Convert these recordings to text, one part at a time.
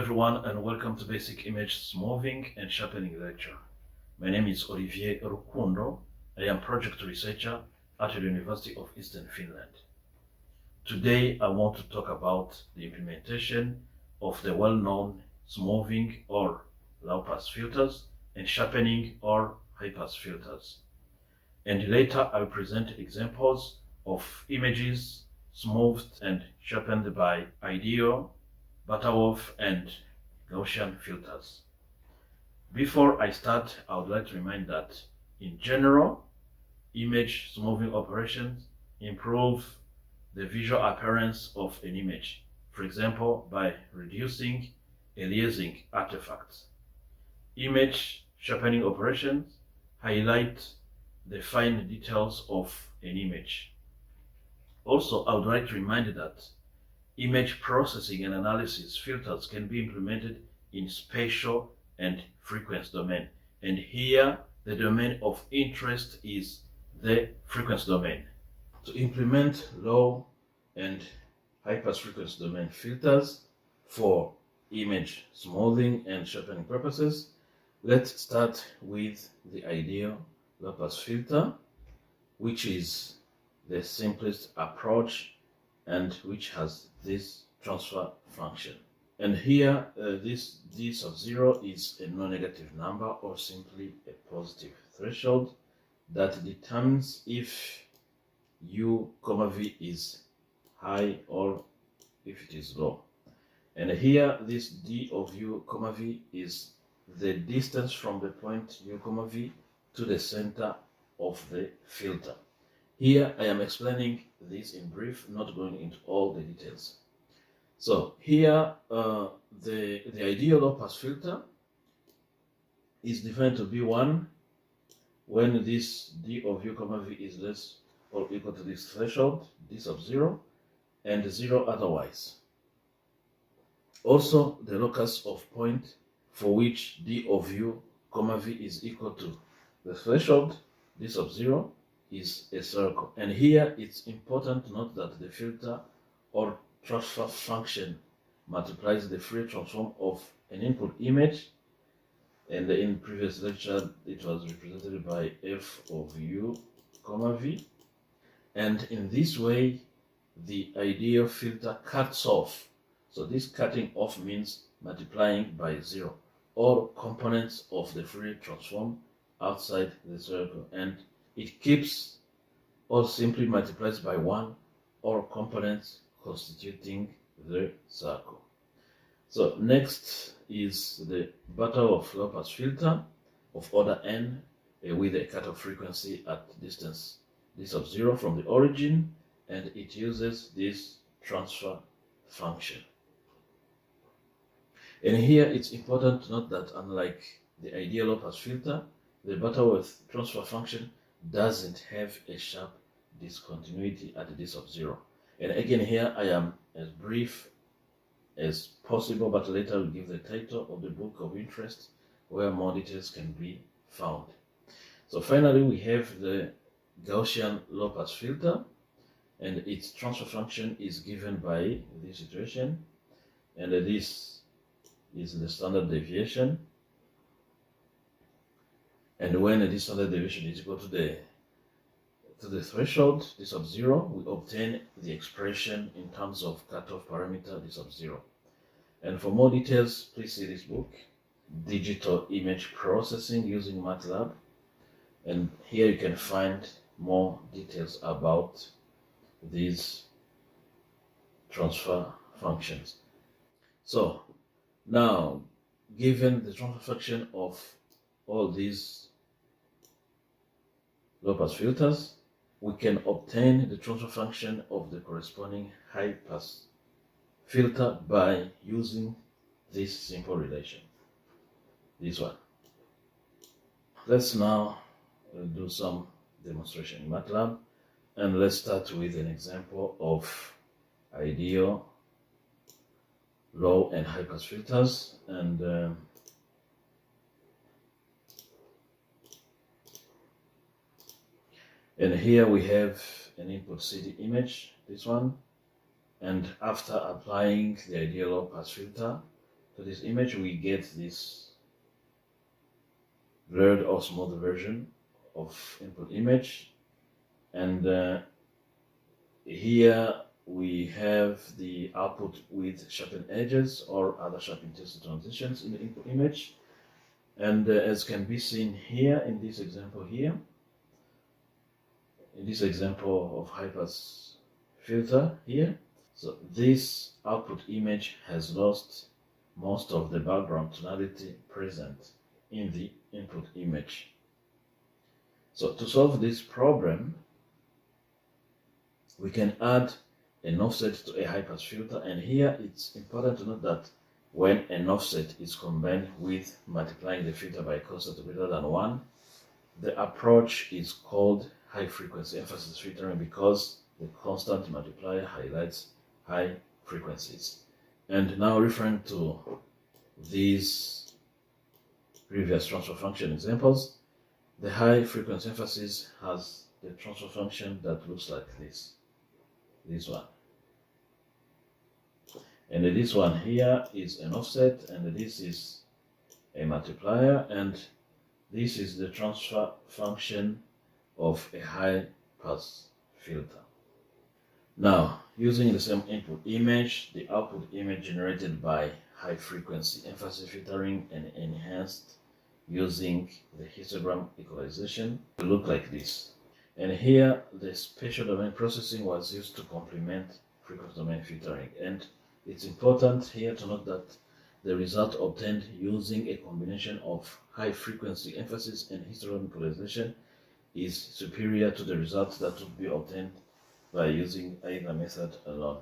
everyone, and welcome to Basic Image Smoothing and Sharpening lecture. My name is Olivier RUKUNDO. I am project researcher at the University of Eastern Finland. Today I want to talk about the implementation of the well-known smoothing or low-pass filters and sharpening or high-pass filters. And later I will present examples of images smoothed and sharpened by ideal, Butterworth and Gaussian filters. Before I start, I would like to remind that in general, image smoothing operations improve the visual appearance of an image, for example, by reducing aliasing artifacts. Image sharpening operations highlight the fine details of an image. Also, I would like to remind that image processing and analysis filters can be implemented in spatial and frequency domain. And here, the domain of interest is the frequency domain. To implement low and high pass frequency domain filters for image smoothing and sharpening purposes, let's start with the ideal low pass filter, which is the simplest approach and which has this transfer function. And here this d sub 0 is a non-negative number or simply a positive threshold that determines if u comma v is high or if it is low. And here this d of u comma v is the distance from the point u comma v to the center of the filter. Here I am explaining this in brief, not going into all the details. So here the ideal low pass filter is defined to be 1 when this d of u comma v is less or equal to this threshold, d sub 0, and 0 otherwise. Also the locus of point for which d of u comma v is equal to the threshold, d sub 0, is a circle. And here it's important to note that the filter or transfer function multiplies the Fourier transform of an input image, and in previous lecture it was represented by f of u comma v, and in this way the ideal filter cuts off. So this cutting off means multiplying by 0 all components of the Fourier transform outside the circle, and it keeps or simply multiplies by 1 all components constituting the circle. So next is the Butterworth low pass filter of order n with a cutoff frequency at distance d sub 0 from the origin, and it uses this transfer function. And here it's important to note that unlike the ideal low pass filter, the Butterworth transfer function doesn't have a sharp discontinuity at d sub 0. And again, here I am as brief as possible, but later I'll give the title of the book of interest where more details can be found. So finally, we have the Gaussian low pass filter, and its transfer function is given by this iteration, and this is the standard deviation. And when this standard deviation is equal to the threshold, d sub 0, we obtain the expression in terms of cutoff parameter d sub 0. And for more details, please see this book, Digital Image Processing Using MATLAB. And here you can find more details about these transfer functions. So now, given the transfer function of all these low pass filters, we can obtain the transfer function of the corresponding high pass filter by using this simple relation, this one. Let's now do some demonstration in MATLAB, and let's start with an example of ideal low and high pass filters. And here we have an input CD image, this one, and after applying the ideal low pass filter, to this image, we get this blurred or smooth version of input image. And here we have the output with sharpened edges or other sharp intensity transitions in the input image. And as can be seen here in this example here, in this example of high-pass filter here, so this output image has lost most of the background tonality present in the input image. So to solve this problem, we can add an offset to a high-pass filter, and here it's important to note that when an offset is combined with multiplying the filter by a constant greater than 1, the approach is called high-frequency emphasis filtering, because the constant multiplier highlights high frequencies. And now, referring to these previous transfer function examples, the high-frequency emphasis has the transfer function that looks like this one. And this one here is an offset, and this is a multiplier, and this is the transfer function of a high-pass filter. Now, using the same input image, the output image generated by high-frequency emphasis filtering and enhanced using the histogram equalization will look like this. And here, the spatial domain processing was used to complement frequency domain filtering. And it's important here to note that the result obtained using a combination of high-frequency emphasis and histogram equalization is superior to the results that would be obtained by using either method alone.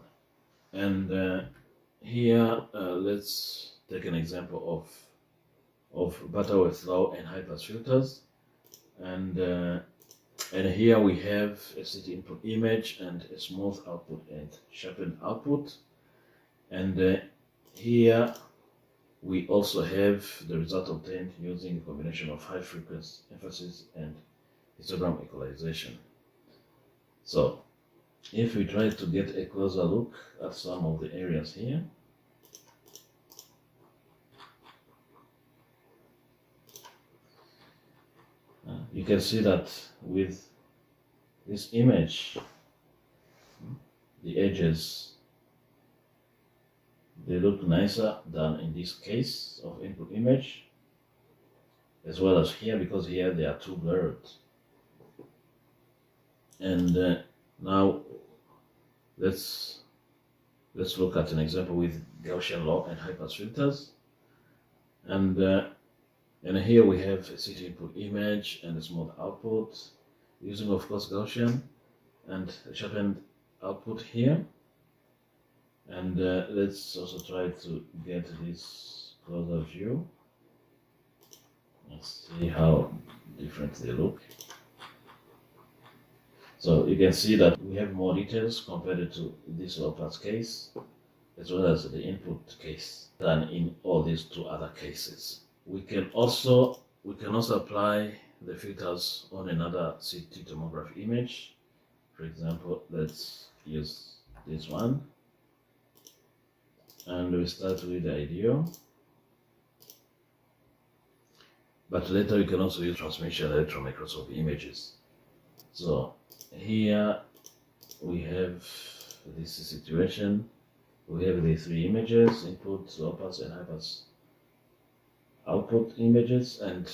And here, let's take an example of Butterworth low and high-pass filters. And here we have a city input image and a smooth output and sharpened output. And here we also have the result obtained using a combination of high frequency emphasis and histogram equalization. So if we try to get a closer look at some of the areas here, you can see that with this image, the edges, they look nicer than in this case of input image, as well as here, because here they are too blurred. And now let's look at an example with Gaussian low and high-pass filters. And here we have a city input image and a smooth output, using of course Gaussian and a sharpened output here. And let's also try to get this closer view. Let's see how different they look. So you can see that we have more details compared to this low-pass case, as well as the input case, than in all these two other cases. We can also apply the filters on another CT tomograph image. For example, let's use this one. And we start with the IDEO. But later we can also use transmission electron microscope images. So here we have this situation. We have the three images: input, low-pass, and high-pass output images, and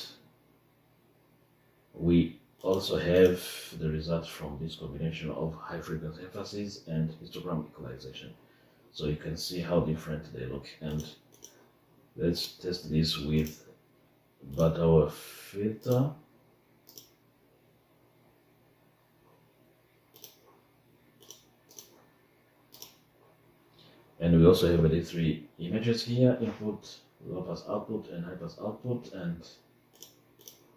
we also have the results from this combination of high frequency emphasis and histogram equalization. So you can see how different they look. And let's test this with Butterworth filter. And we also have the three images here: input, low-pass output, and high-pass output, and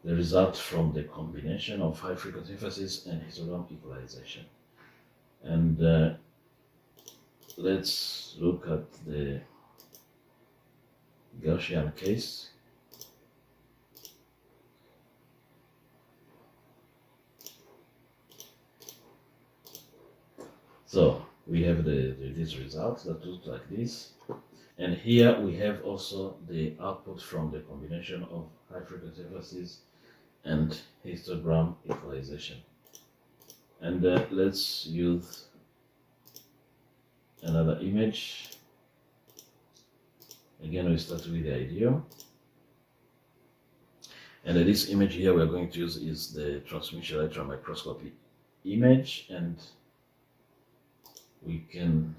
the result from the combination of high frequency emphasis and histogram equalization. And let's look at the Gaussian case. So we have these results that look like this. And here we have also the output from the combination of high frequency emphasis and histogram equalization. And let's use another image. Again, we start with the IDEO. And this image here we're going to use is the transmission electron microscopy image, and we can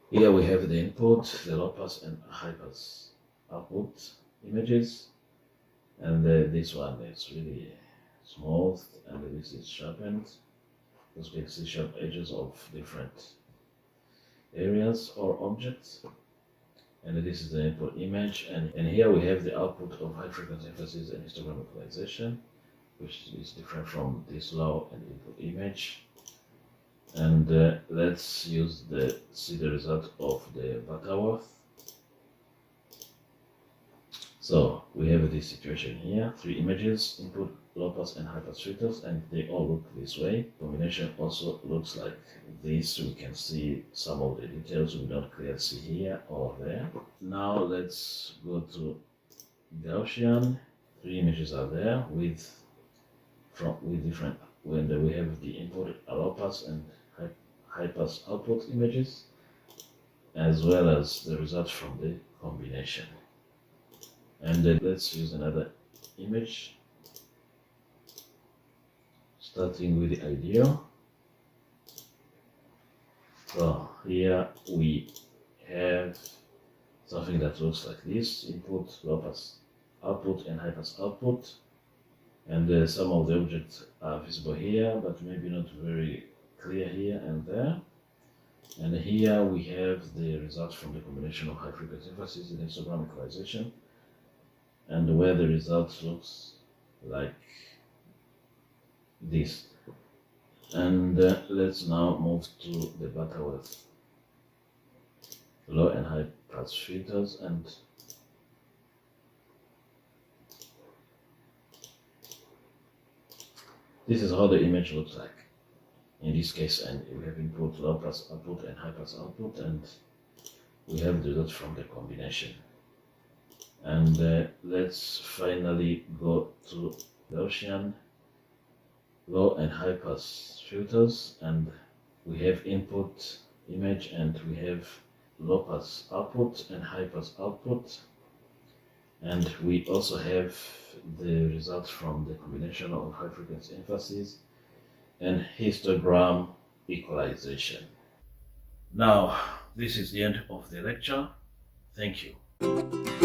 here we have the input, the low pass and high pass output images, and this one is really smooth and this is sharpened, because we can see sharp edges of different areas or objects. And this is the input image, and here we have the output of high frequency emphasis and histogram equalization, which is different from this low and input image. And let's see the result of the Butterworth. So we have this situation here, 3 images, input, low pass and high pass filters, and they all look this way. Combination also looks like this. We can see some of the details we don't clearly see here or there. Now let's go to Gaussian. 3 images are there with different, when we have the input low pass and high pass output images, as well as the results from the combination. And let's use another image, starting with the IDEO. So here we have something that looks like this: input, low pass output and high pass output, and some of the objects are visible here, but maybe not very clear here and there. And here we have the results from the combination of high frequency emphasis and histogram equalization, and where the result looks like this. And let's now move to the Butterworth low and high pass filters, and this is how the image looks like in this case. And we have input, low pass output and high pass output, and we have the results from the combination. And let's finally go to Gaussian low and high pass filters, and we have input image and we have low pass output and high pass output, and we also have the results from the combination of high frequency emphasis and histogram equalization. Now this is the end of the lecture. Thank you.